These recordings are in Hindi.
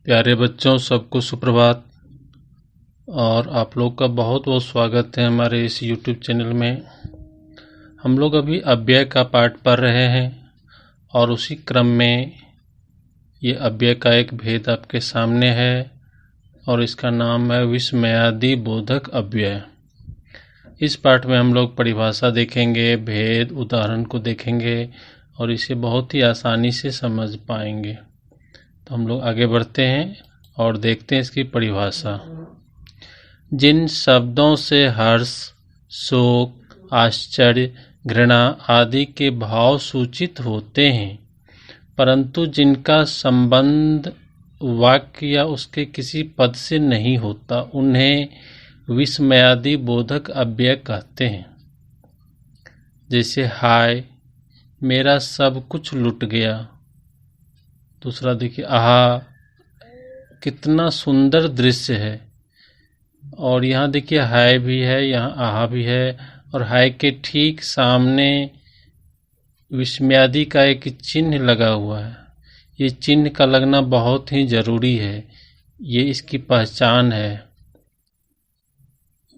प्यारे बच्चों, सबको सुप्रभात। और आप लोग का बहुत बहुत स्वागत है हमारे इस YouTube चैनल में। हम लोग अभी अव्यय का पाठ पढ़ रहे हैं और उसी क्रम में ये अव्यय का एक भेद आपके सामने है और इसका नाम है विस्मयादि बोधक अव्यय। इस पाठ में हम लोग परिभाषा देखेंगे, भेद, उदाहरण को देखेंगे और इसे बहुत ही आसानी से समझ पाएंगे। तो हम लोग आगे बढ़ते हैं और देखते हैं इसकी परिभाषा। जिन शब्दों से हर्ष, शोक, आश्चर्य, घृणा आदि के भाव सूचित होते हैं, परंतु जिनका संबंध वाक्य या उसके किसी पद से नहीं होता, उन्हें विस्मयादि बोधक अव्यय कहते हैं। जैसे हाय, मेरा सब कुछ लुट गया। दूसरा देखिए, आहा, कितना सुंदर दृश्य है। और यहाँ देखिए हाय भी है, यहाँ आहा भी है और हाय के ठीक सामने विस्मयादि का एक चिन्ह लगा हुआ है। ये चिन्ह का लगना बहुत ही जरूरी है, ये इसकी पहचान है।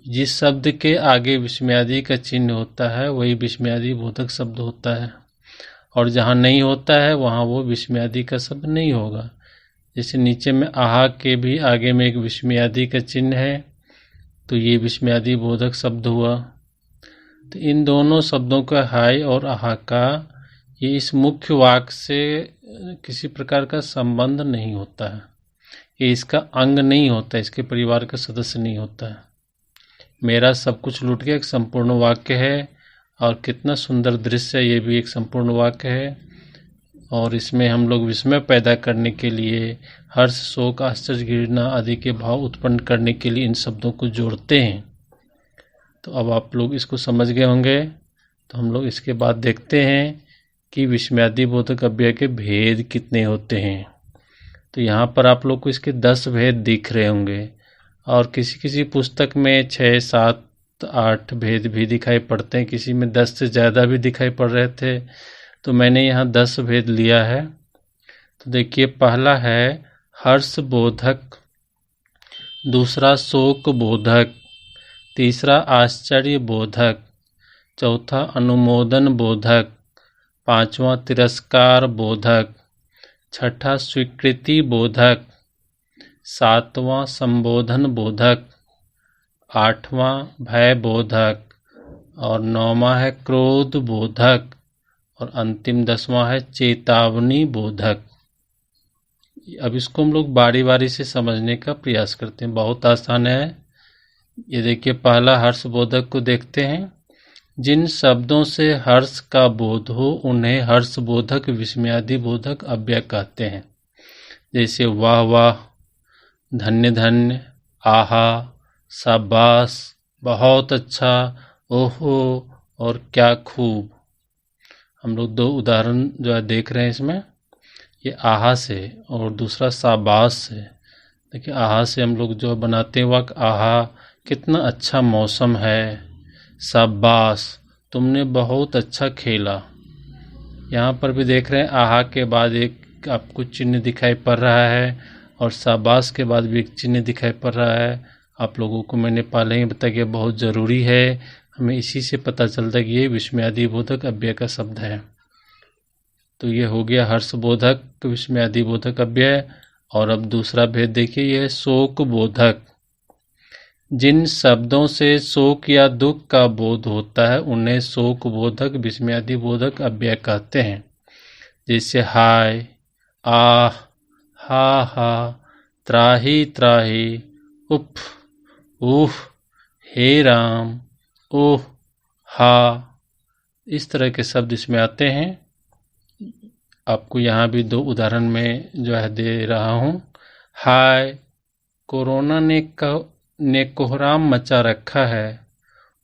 जिस शब्द के आगे विस्मयादि का चिन्ह होता है वही विस्मयादि बोधक शब्द होता है, और जहाँ नहीं होता है वहाँ वो विस्मयादि का शब्द नहीं होगा। जैसे नीचे में आहा के भी आगे में एक विस्मयादि का चिन्ह है, तो ये विस्मयादि बोधक शब्द हुआ। तो इन दोनों शब्दों का हाय और आहा का ये इस मुख्य वाक्य से किसी प्रकार का संबंध नहीं होता है, ये इसका अंग नहीं होता, इसके परिवार का सदस्य नहीं होता है। मेरा सब कुछ लुट गया एक संपूर्ण वाक्य है, और कितना सुंदर दृश्य है ये भी एक संपूर्ण वाक्य है। और इसमें हम लोग विस्मय पैदा करने के लिए, हर्ष, शोक, आश्चर्य, घृणा आदि के भाव उत्पन्न करने के लिए इन शब्दों को जोड़ते हैं। तो अब आप लोग इसको समझ गए होंगे। तो हम लोग इसके बाद देखते हैं कि विस्मयादि बोधक अव्यय के भेद कितने होते हैं। तो यहाँ पर आप लोग को इसके 10 भेद दिख रहे होंगे, और किसी किसी पुस्तक में 6, 7, 8 भेद भी दिखाई पड़ते हैं, किसी में 10 से ज़्यादा भी दिखाई पड़ रहे थे। तो मैंने यहाँ 10 भेद लिया है। तो देखिए, पहला है हर्ष बोधक, दूसरा शोक बोधक, तीसरा आश्चर्य बोधक, चौथा अनुमोदन बोधक, पांचवा तिरस्कार बोधक, छठा स्वीकृति बोधक, सातवां संबोधन बोधक, आठवां भय बोधक, और नौवां है क्रोध बोधक, और अंतिम 10वां है चेतावनी बोधक। अब इसको हम लोग बारी बारी से समझने का प्रयास करते हैं, बहुत आसान है। ये देखिए, पहला हर्ष बोधक को देखते हैं। जिन शब्दों से हर्ष का बोध हो उन्हें हर्ष बोधक विस्मयादि बोधक अव्यय कहते हैं। जैसे वाह वाह, धन्य धन्य, आहा, शाबाश, बहुत अच्छा, ओहो, और क्या खूब। हम लोग 2 उदाहरण जो है देख रहे हैं इसमें, ये आहा से और दूसरा शाबाश से। देखिए, आहा से हम लोग जो बनाते हैं वाक्य, आहा, कितना अच्छा मौसम है, शाबाश, तुमने बहुत अच्छा खेला। यहाँ पर भी देख रहे हैं, आहा के बाद एक आपको चिन्ह दिखाई पड़ रहा है और शाबाश के बाद भी एक चिन्ह दिखाई पड़ रहा है। आप लोगों को मैंने पहले ही बताया कि बहुत ज़रूरी है, हमें इसी से पता चलता है कि ये विस्मयादि बोधक अव्यय का शब्द है। तो ये हो गया हर्ष बोधक विस्मयादि बोधक अव्यय। और अब दूसरा भेद देखिए, यह शोक बोधक। जिन शब्दों से शोक या दुख का बोध होता है उन्हें शोक बोधक विस्मयादि बोधक अव्यय कहते हैं। जैसे हाय, आह, हा हा, त्राही त्राही, उफ, उह, हे राम, ओह, हा, इस तरह के शब्द इसमें आते हैं। आपको यहाँ भी 2 उदाहरण में जो है दे रहा हूँ। हाय, कोरोना ने कोहराम मचा रखा है।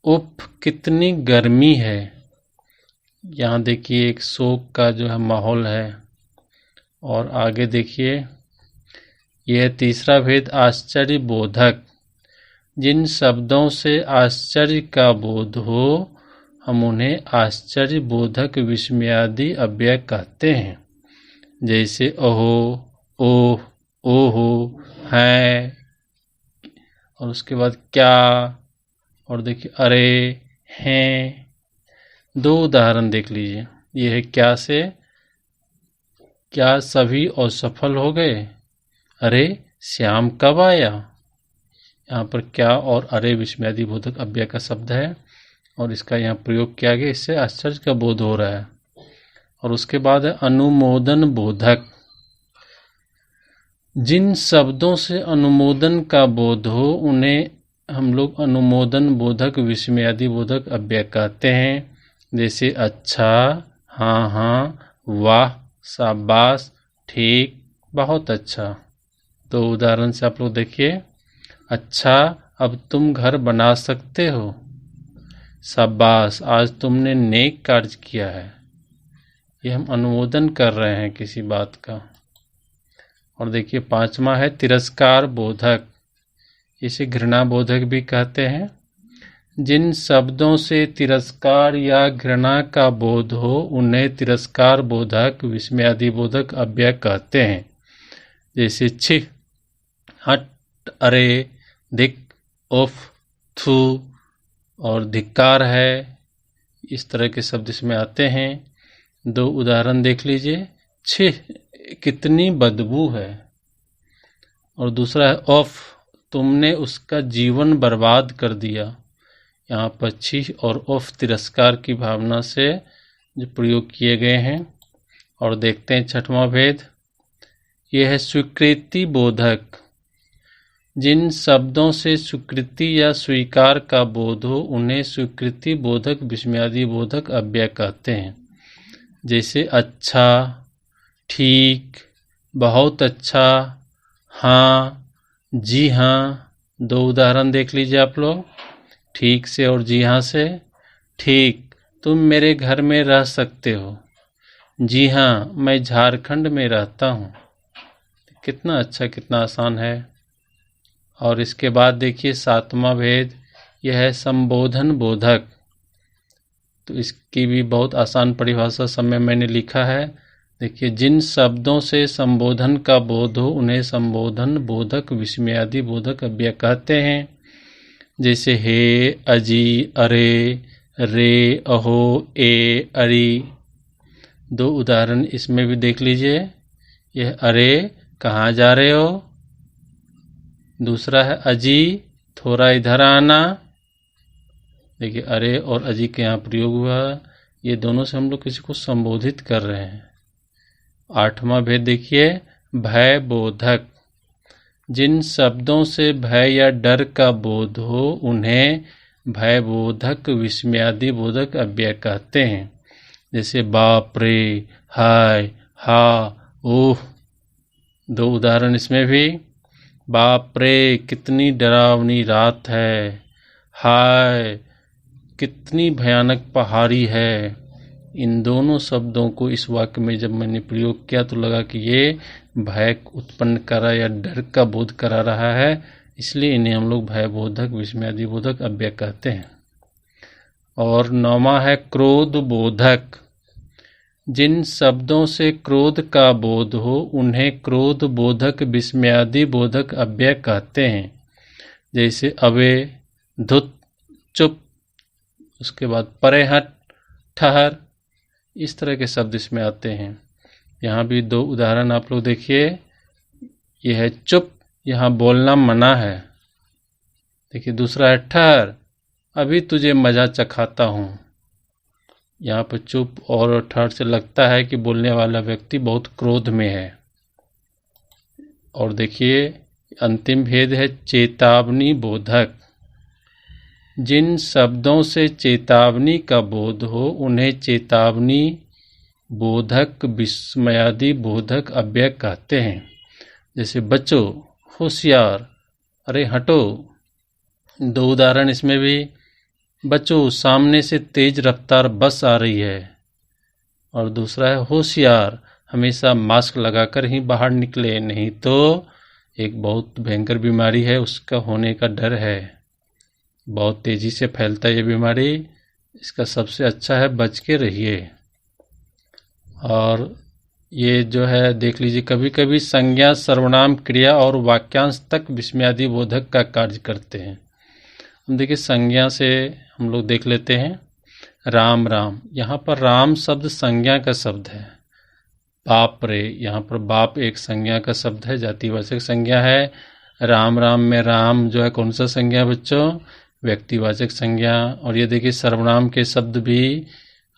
उफ, कितनी गर्मी है। यहाँ देखिए एक शोक का जो है माहौल है। और आगे देखिए, यह तीसरा भेद आश्चर्य बोधक। जिन शब्दों से आश्चर्य का बोध हो हम उन्हें आश्चर्य बोधक विस्मयादि अव्यय कहते हैं। जैसे ओहो, ओह, ओहो, हैं, और उसके बाद क्या, और देखिए अरे, हैं। दो उदाहरण देख लीजिए। ये है क्या से, क्या सभी असफल हो गए? अरे श्याम कब आया? यहाँ पर क्या और अरे विस्मयादिबोधक अव्यय का शब्द है और इसका यहाँ प्रयोग किया गया, इससे आश्चर्य का बोध हो रहा है। और उसके बाद है अनुमोदन बोधक। जिन शब्दों से अनुमोदन का बोध हो उन्हें हम लोग अनुमोदन बोधक विस्मयादिबोधक अव्यय कहते हैं। जैसे अच्छा, हाँ हाँ, वाह, शाबाश, ठीक, बहुत अच्छा। तो उदाहरण से आप लोग देखिए। अच्छा, अब तुम घर बना सकते हो। शाबाश, आज तुमने नेक कार्य किया है। ये हम अनुमोदन कर रहे हैं किसी बात का। और देखिए पांचवा है तिरस्कार बोधक। इसे घृणा बोधक भी कहते हैं। जिन शब्दों से तिरस्कार या घृणा का बोध हो उन्हें तिरस्कार बोधक विस्मयादिबोधक अव्यय कहते हैं। जैसे छिह, हट, अरे, धिक, उफ, थू और धिक्कार है। इस तरह के शब्द इसमें आते हैं। दो उदाहरण देख लीजिए। छिह, कितनी बदबू है। और दूसरा है उफ, तुमने उसका जीवन बर्बाद कर दिया। यहाँ पर छिह और उफ तिरस्कार की भावना से जो प्रयोग किए गए हैं। और देखते हैं छठवां भेद। यह है स्वीकृति बोधक। जिन शब्दों से स्वीकृति या स्वीकार का बोध हो उन्हें स्वीकृति बोधक विस्मयादिबोधक अव्यय कहते हैं। जैसे अच्छा, ठीक, बहुत अच्छा, हाँ, जी हाँ। दो उदाहरण देख लीजिए आप लोग, ठीक से और जी हाँ से। ठीक, तुम मेरे घर में रह सकते हो। जी हाँ, मैं झारखंड में रहता हूँ। कितना अच्छा, कितना आसान है। और इसके बाद देखिए सातवां भेद, यह है संबोधन बोधक। तो इसकी भी बहुत आसान परिभाषा सब में मैंने लिखा है। देखिए, जिन शब्दों से संबोधन का बोध हो उन्हें संबोधन बोधक विस्मयादिबोधक अव्यय कहते हैं। जैसे हे, अजी, अरे, रे, अहो, ए, अरी। दो उदाहरण इसमें भी देख लीजिए। यह अरे, कहाँ जा रहे हो। दूसरा है अजी, थोड़ा इधर आना। देखिए अरे और अजी के यहाँ प्रयोग हुआ। ये दोनों से हम लोग किसी को संबोधित कर रहे हैं। आठवां भेद देखिए, भय बोधक। जिन शब्दों से भय या डर का बोध हो उन्हें भय बोधक विस्मयादिबोधक अव्यय कहते हैं। जैसे बाप रे, हाय, हा, ओह। दो उदाहरण इसमें भी। बाप रे, कितनी डरावनी रात है। हाय, कितनी भयानक पहाड़ी है। इन दोनों शब्दों को इस वाक्य में जब मैंने प्रयोग किया तो लगा कि ये भय उत्पन्न करा या डर का बोध करा रहा है, इसलिए इन्हें हम लोग भय बोधक विस्मयादिबोधक अव्यय कहते हैं। और नौवां है क्रोध बोधक। जिन शब्दों से क्रोध का बोध हो उन्हें क्रोध बोधक विस्मयादिबोधक अव्यय कहते हैं। जैसे अबे, धुत, चुप, उसके बाद परे हट, ठहर। इस तरह के शब्द इसमें आते हैं। यहाँ भी दो उदाहरण आप लोग देखिए। यह है चुप, यहाँ बोलना मना है। देखिए दूसरा है ठहर, अभी तुझे मजा चखाता हूँ। यहाँ पर चुप और ठहर से लगता है कि बोलने वाला व्यक्ति बहुत क्रोध में है। और देखिए अंतिम भेद है चेतावनी बोधक। जिन शब्दों से चेतावनी का बोध हो उन्हें चेतावनी बोधक विस्मयादिबोधक अव्यय कहते हैं। जैसे बच्चों, होशियार, अरे हटो। दो उदाहरण इसमें भी। बच्चों, सामने से तेज रफ्तार बस आ रही है। और दूसरा है होशियार, हमेशा मास्क लगाकर ही बाहर निकले, नहीं तो एक बहुत भयंकर बीमारी है, उसका होने का डर है। बहुत तेजी से फैलता है ये बीमारी, इसका सबसे अच्छा है बच के रहिए। और ये जो है देख लीजिए, कभी कभी संज्ञा, सर्वनाम, क्रिया और वाक्यांश तक विस्मयादि बोधक का कार्य करते हैं। हम देखिए संज्ञा से हम लोग देख लेते हैं। राम राम, यहाँ पर राम शब्द संज्ञा का शब्द है। बाप रे, यहाँ पर बाप एक संज्ञा का शब्द है, जातिवाचक संज्ञा है। राम राम में राम जो है कौन सा संज्ञा बच्चों? व्यक्तिवाचक संज्ञा। और ये देखिए सर्वनाम के शब्द भी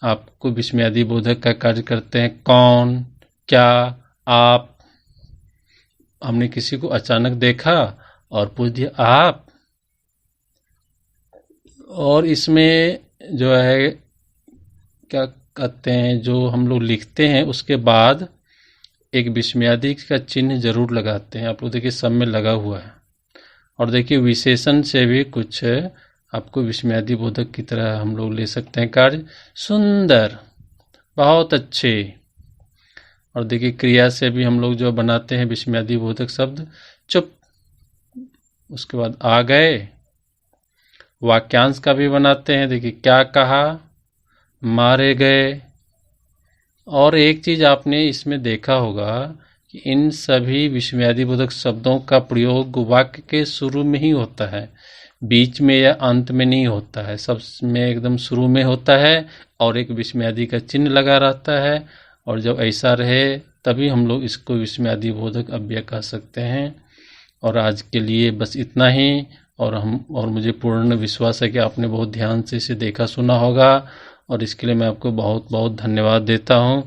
आपको विस्मयादि बोधक का कार्य करते हैं। कौन, क्या, आप। हमने किसी को अचानक देखा और पूछ दिया आप। और इसमें जो है क्या कहते हैं, जो हम लोग लिखते हैं उसके बाद एक विस्मयादि का चिन्ह जरूर लगाते हैं। आप लोग देखिए सब में लगा हुआ है। और देखिए विशेषण से भी कुछ आपको विस्मयादि बोधक की तरह हम लोग ले सकते हैं कार्य। सुंदर, बहुत अच्छे। और देखिए क्रिया से भी हम लोग जो बनाते हैं विस्मयादि बोधक शब्द। चुप, उसके बाद आ गए। वाक्यांश का भी बनाते हैं। देखिए क्या कहा, मारे गए। और एक चीज आपने इसमें देखा होगा कि इन सभी विस्मयादि बोधक शब्दों का प्रयोग वाक्य के शुरू में ही होता है, बीच में या अंत में नहीं होता है। सब में एकदम शुरू में होता है और एक विस्मयादि का चिन्ह लगा रहता है। और जब ऐसा रहे तभी हम लोग इसको विस्मयादि बोधक अव्यय कह सकते हैं। और आज के लिए बस इतना ही। और मुझे पूर्ण विश्वास है कि आपने बहुत ध्यान से इसे देखा सुना होगा, और इसके लिए मैं आपको बहुत बहुत धन्यवाद देता हूँ।